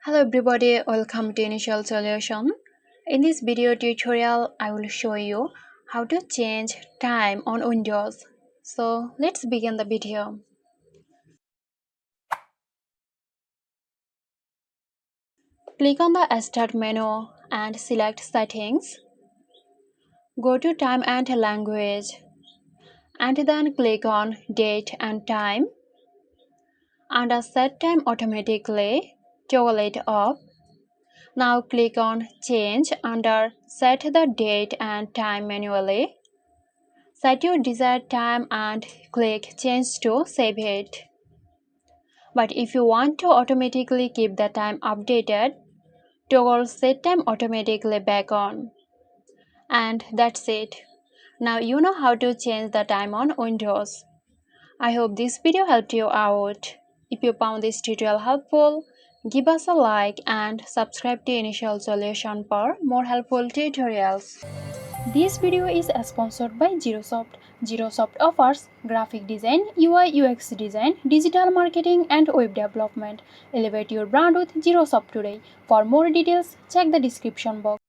Hello everybody, welcome to Initial Solution. In this video tutorial, I will show you how to change time on Windows. So let's begin the video. Click on the Start menu and select Settings. Go to Time and Language and then click on Date and Time. Under Set Time Automatically, toggle it off. Now click on Change under Set the date and time manually. Set your desired time and click Change to save it. But if you want to automatically keep the time updated, toggle Set Time Automatically back on. And that's it. Now you know how to change the time on Windows. I hope this video helped you out. If you found this tutorial helpful, give us a like and subscribe to Initial Solution for more helpful tutorials. This video is sponsored by Zerosoft. Zerosoft offers graphic design, UI UX design, digital marketing and web development. Elevate your brand with Zerosoft today. For more details, check the description box.